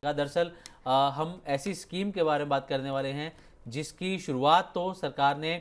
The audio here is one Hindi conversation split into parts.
दरअसल हम ऐसी स्कीम के बारे में बात करने वाले हैं जिसकी शुरुआत तो सरकार ने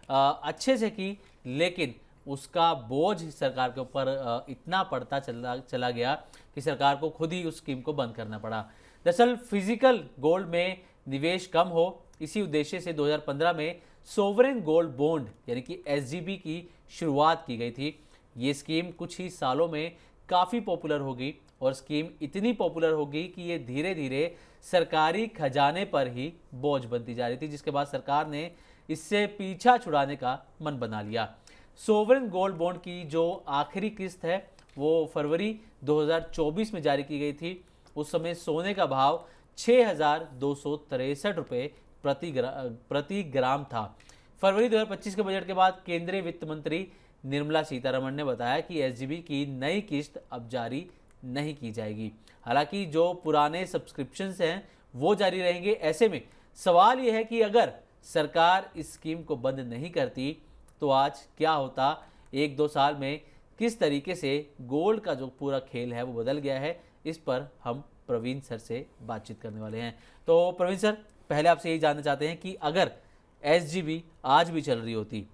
अच्छे से की, लेकिन उसका बोझ सरकार के ऊपर इतना पड़ता चला चला गया कि सरकार को खुद ही उस स्कीम को बंद करना पड़ा। दरअसल फिजिकल गोल्ड में निवेश कम हो, इसी उद्देश्य से 2015 में सोवरेन गोल्ड बॉन्ड यानी कि एसजीबी की शुरुआत की गई थी। ये स्कीम कुछ ही सालों में काफ़ी पॉपुलर होगी और स्कीम इतनी पॉपुलर होगी कि ये धीरे धीरे सरकारी खजाने पर ही बोझ बनती जा रही थी, जिसके बाद सरकार ने इससे पीछा छुड़ाने का मन बना लिया। सोवरेन गोल्ड बॉन्ड की जो आखिरी किस्त है वो फरवरी 2024 में जारी की गई थी। उस समय सोने का भाव 6,263 रुपये प्रति ग्राम था। फरवरी 2025 के बजट के बाद केंद्रीय वित्त मंत्री निर्मला सीतारमण ने बताया कि एसजीबी की नई किस्त अब जारी नहीं की जाएगी। हालांकि जो पुराने सब्सक्रिप्शंस हैं वो जारी रहेंगे। ऐसे में सवाल यह है कि अगर सरकार इस स्कीम को बंद नहीं करती तो आज क्या होता। 1-2 साल में किस तरीके से गोल्ड का जो पूरा खेल है वो बदल गया है, इस पर हम प्रवीण सर से बातचीत करने वाले हैं। तो प्रवीण सर, पहले आपसे यही जानना चाहते हैं कि अगर एसजीबी आज भी चल रही होती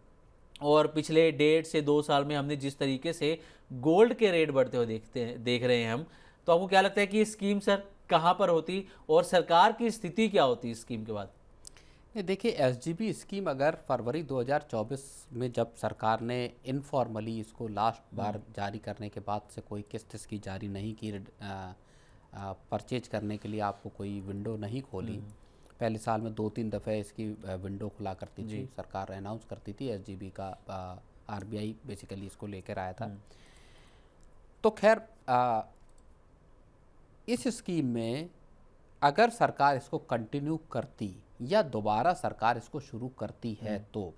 और पिछले 1.5 से 2 साल में हमने जिस तरीके से गोल्ड के रेट बढ़ते हुए देख रहे हैं हम, तो आपको क्या लगता है कि ये स्कीम सर कहाँ पर होती और सरकार की स्थिति क्या होती इस स्कीम के बाद? नहीं, देखिए, एसजीबी स्कीम अगर फरवरी 2024 में जब सरकार ने इनफॉर्मली इसको लास्ट बार जारी करने के बाद से कोई किस्त इसकी जारी नहीं की, परचेज करने के लिए आपको कोई विंडो नहीं खोली। पहले साल में 2-3 दफ़े इसकी विंडो खुला करती थी, सरकार अनाउंस करती थी, एसजीबी का आरबीआई बेसिकली इसको लेकर आया था। तो खैर इस स्कीम में अगर सरकार इसको कंटिन्यू करती या दोबारा सरकार इसको शुरू करती है तो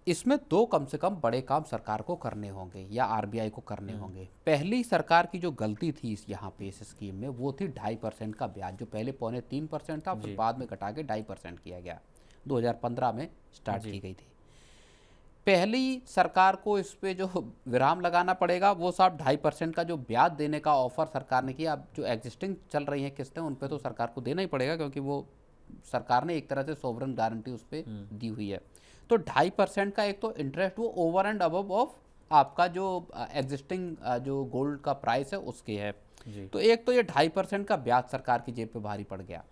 इसमें 2 कम से कम बड़े काम सरकार को करने होंगे या आरबीआई को करने होंगे। पहली सरकार की जो गलती थी इस यहाँ पे इस स्कीम में वो थी 2.5% का ब्याज, जो पहले 2.25% था, फिर बाद में घटा के 2.5% किया गया, 2015 में स्टार्ट की गई थी। पहली सरकार को इस पे जो विराम लगाना पड़ेगा वो साहब 2.5% का जो ब्याज देने का ऑफर सरकार ने किया। अब जो एग्जिस्टिंग चल रही हैं किस्तें उन पे तो सरकार को देना ही पड़ेगा, क्योंकि वो सरकार ने एक तरह से सोवरेन गारंटी उस पर दी हुई है। तो 2.5% का एक तो इंटरेस्ट वो ओवर एंड अबव ऑफ आपका जो एग्जिस्टिंग जो गोल्ड का प्राइस है उसके है। तो एक तो ये 2.5% का ब्याज सरकार की जेब पे भारी पड़ गया।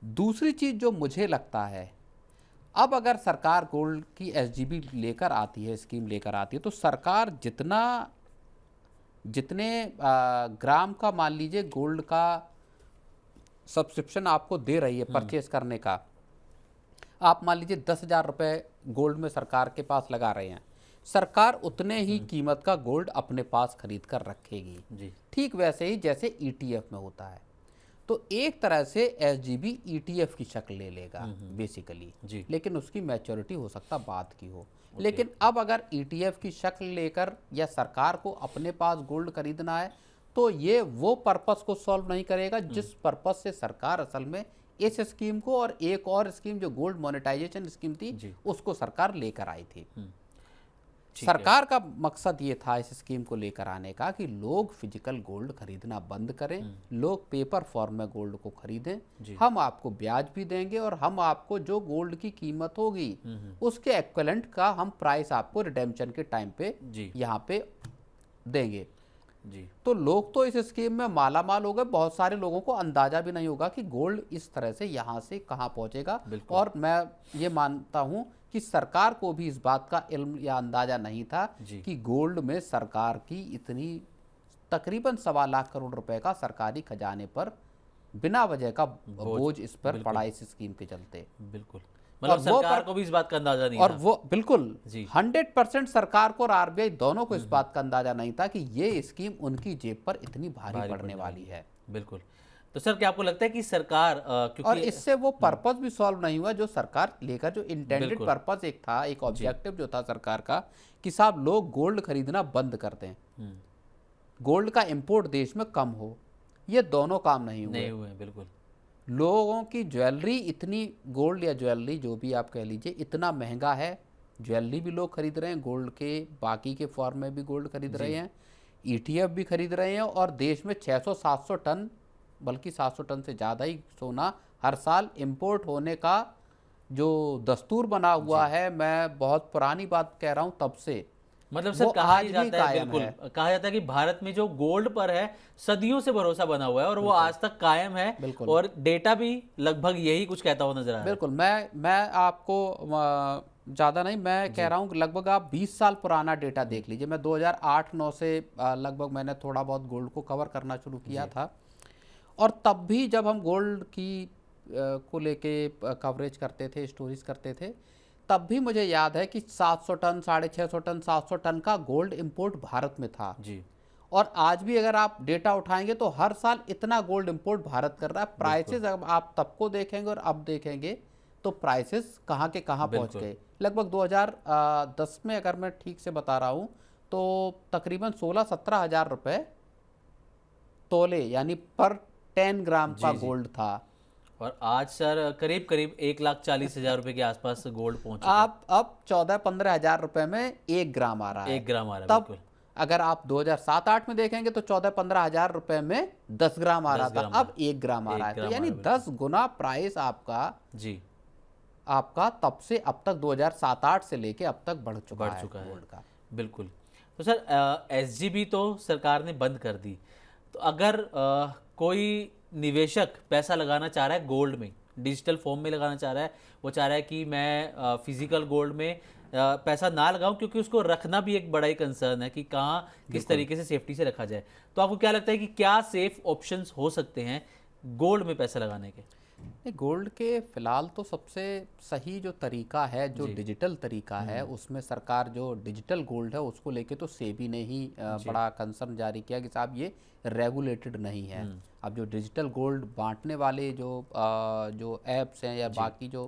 दूसरी चीज जो मुझे लगता है, अब अगर सरकार गोल्ड की एसजीबी लेकर आती है, स्कीम लेकर आती है, तो सरकार जितने ग्राम का मान लीजिए गोल्ड का सब्सक्रिप्शन आपको दे रही है परचेस करने का, आप मान लीजिए 10,000 रुपये गोल्ड में सरकार के पास लगा रहे हैं, सरकार उतने ही कीमत का गोल्ड अपने पास खरीद कर रखेगी। ठीक वैसे ही जैसे ईटीएफ में होता है। तो एक तरह से एसजीबी ईटीएफ की शक्ल ले लेगा बेसिकली, लेकिन उसकी मैच्योरिटी हो सकता बाद की हो। लेकिन अब अगर ईटीएफ की शक्ल लेकर या सरकार को अपने पास गोल्ड खरीदना है तो ये वो पर्पस को सॉल्व नहीं करेगा जिस पर्पस से सरकार असल में इस स्कीम को और एक और स्कीम जो गोल्ड मोनेटाइजेशन स्कीम थी उसको सरकार लेकर आई थी। सरकार का मकसद ये था इस स्कीम को लेकर आने का कि लोग फिजिकल गोल्ड खरीदना बंद करें, लोग पेपर फॉर्म में गोल्ड को खरीदें, हम आपको ब्याज भी देंगे और हम आपको जो गोल्ड की कीमत होगी उसके एक्विवेलेंट का हम प्राइस आपको रिडेम्पशन के टाइम पे यहाँ पे देंगे। तो लोग तो इस स्कीम में माला माल हो गए। बहुत सारे लोगों को अंदाजा भी नहीं होगा कि गोल्ड इस तरह से यहाँ से कहाँ पहुँचेगा। और मैं ये मानता हूँ कि सरकार को भी इस बात का इल्म या अंदाजा नहीं था कि गोल्ड में सरकार की इतनी तकरीबन 1.25 लाख करोड़ रुपए का सरकारी खजाने पर बिना वजह का बोझ इस पर पड़ा इस स्कीम के चलते। बिल्कुल, मतलब सरकार को भी इस बात का अंदाजा नहीं और था। वो बिल्कुल 100% सरकार को और आरबीआई दोनों को इस बात का अंदाजा नहीं था कि ये स्कीम उनकी जेब पर इतनी भारी पड़ने वाली है। बिल्कुल। तो सर, क्या आपको लगता है कि सरकार क्योंकि और इससे वो पर्पस भी सॉल्व नहीं हुआ जो सरकार लेकर, जो इंटेंडेड पर्पस एक था, एक ऑब्जेक्टिव जो था सरकार का कि साहब लोग गोल्ड खरीदना बंद कर दें, गोल्ड का इंपोर्ट देश में कम हो, ये दोनों काम नहीं हुए। बिल्कुल। लोगों की ज्वेलरी इतनी, गोल्ड या ज्वेलरी जो भी आप कह लीजिए, इतना महंगा है। ज्वेलरी भी लोग खरीद रहे हैं, गोल्ड के बाकी के फॉर्म में भी गोल्ड खरीद रहे हैं, ईटीएफ भी खरीद रहे हैं और देश में 600-700 टन बल्कि 700 टन से ज़्यादा ही सोना हर साल इंपोर्ट होने का जो दस्तूर बना हुआ है, मैं बहुत पुरानी बात कह रहा हूँ तब से, मतलब सर वो कहा आज ही भी जाता है, कायम बिल्कुल है। कहा जाता है कि भारत में जो गोल्ड पर है सदियों से भरोसा बना हुआ है और वो आज तक कायम है। बिल्कुल और डेटा भी लगभग यही कुछ कहता हुआ नजर आ रहा है। बिल्कुल। मैं आपको ज़्यादा नहीं, मैं कह रहा हूँ कि लगभग आप 20 साल पुराना डेटा देख लीजिए। मैं 2008-9 से लगभग मैंने थोड़ा बहुत गोल्ड को कवर करना शुरू किया था, और तब भी जब हम गोल्ड की को लेके कवरेज करते थे, स्टोरीज करते थे, तब भी मुझे याद है कि 700 टन, 650 टन, 700 टन का गोल्ड इंपोर्ट भारत में था। जी और आज भी अगर आप डेटा उठाएंगे तो हर साल इतना गोल्ड इंपोर्ट भारत कर रहा है। प्राइसेस अब आप तब को देखेंगे और अब देखेंगे तो प्राइसेस कहाँ के कहाँ पहुँच बिल्कुल। गए। लगभग 2010 में अगर मैं ठीक से बता रहा हूँ तो तकरीबन 16-17 हज़ार रुपये तोले यानी पर 10 ग्राम का जी जी। गोल्ड था। और आज सर करीब करीब 1,40,000 रुपए के आसपास गोल्ड पहुंच चुका है। आप अब 14-15 हज़ार रुपये में 1 ग्राम आ रहा है। 1 ग्राम आ रहा है, तब बिल्कुल। अगर आप 2007-8 में देखेंगे तो 14-15 हज़ार रुपये में 10 ग्राम आ रहा 10 था, ग्राम आ अब 1 ग्राम आ एक रहा है। तो ग्राम आ यानी रहा है, 10 गुना प्राइस जी आपका तब से अब तक 2007-8 से लेके अब तक बढ़ बढ़ है चुका है, गोल्ड का। बिल्कुल। तो सर एसजीबी तो सरकार ने बंद कर दी, तो अगर कोई निवेशक पैसा लगाना चाह रहा है गोल्ड में, डिजिटल फॉर्म में लगाना चाह रहा है, वो चाह रहा है कि मैं फिजिकल गोल्ड में पैसा ना लगाऊं, क्योंकि उसको रखना भी एक बड़ा ही कंसर्न है कि कहाँ किस तरीके से सेफ्टी से रखा जाए। तो आपको क्या लगता है कि क्या सेफ ऑप्शंस हो सकते हैं गोल्ड में पैसा लगाने के? नहीं, गोल्ड के फिलहाल तो सबसे सही जो तरीका है, जो जी। डिजिटल तरीका है, उसमें सरकार जो डिजिटल गोल्ड है उसको लेके तो सेबी ने ही बड़ा कंसर्न जारी किया कि साहब ये रेगुलेटेड नहीं है। अब जो डिजिटल गोल्ड बांटने वाले जो ऐप्स हैं या बाकी जो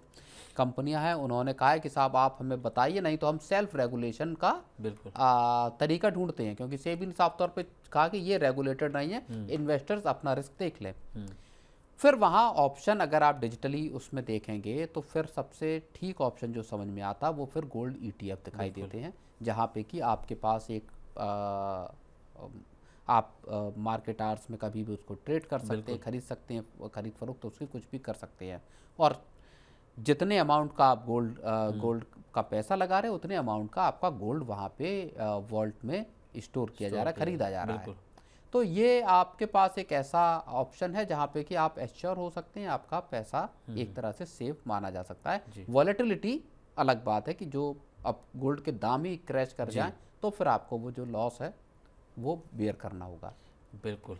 कंपनियां हैं, उन्होंने कहा है कि साहब आप हमें बताइए, नहीं तो हम सेल्फ रेगुलेशन का बिल्कुल तरीका ढूंढते हैं, क्योंकि सेबी ने साफ तौर पे कहा कि ये रेगुलेटेड नहीं है, इन्वेस्टर्स अपना रिस्क देख लें। फिर वहाँ ऑप्शन अगर आप डिजिटली उसमें देखेंगे तो फिर सबसे ठीक ऑप्शन जो समझ में आता वो फिर गोल्ड ETF दिखाई देते हैं, जहाँ पे कि आपके पास एक आप मार्केट आवर्स में कभी भी उसको ट्रेड कर सकते हैं, खरीद सकते हैं, खरीद फरोख्त उसकी कुछ भी कर सकते हैं। और जितने अमाउंट का आप गोल्ड का पैसा लगा रहे हैं उतने अमाउंट का आपका गोल्ड वहाँ पे वॉल्ट में स्टोर किया जा रहा है, खरीदा जा रहा है। तो ये आपके पास एक ऐसा ऑप्शन है जहाँ पे कि आप एश्योर हो सकते हैं, आपका पैसा एक तरह से सेफ माना जा सकता है। वॉलेटिलिटी अलग बात है कि जो अब गोल्ड के दाम ही क्रैश कर जाएं तो फिर आपको वो जो लॉस है वो बेयर करना होगा। बिल्कुल।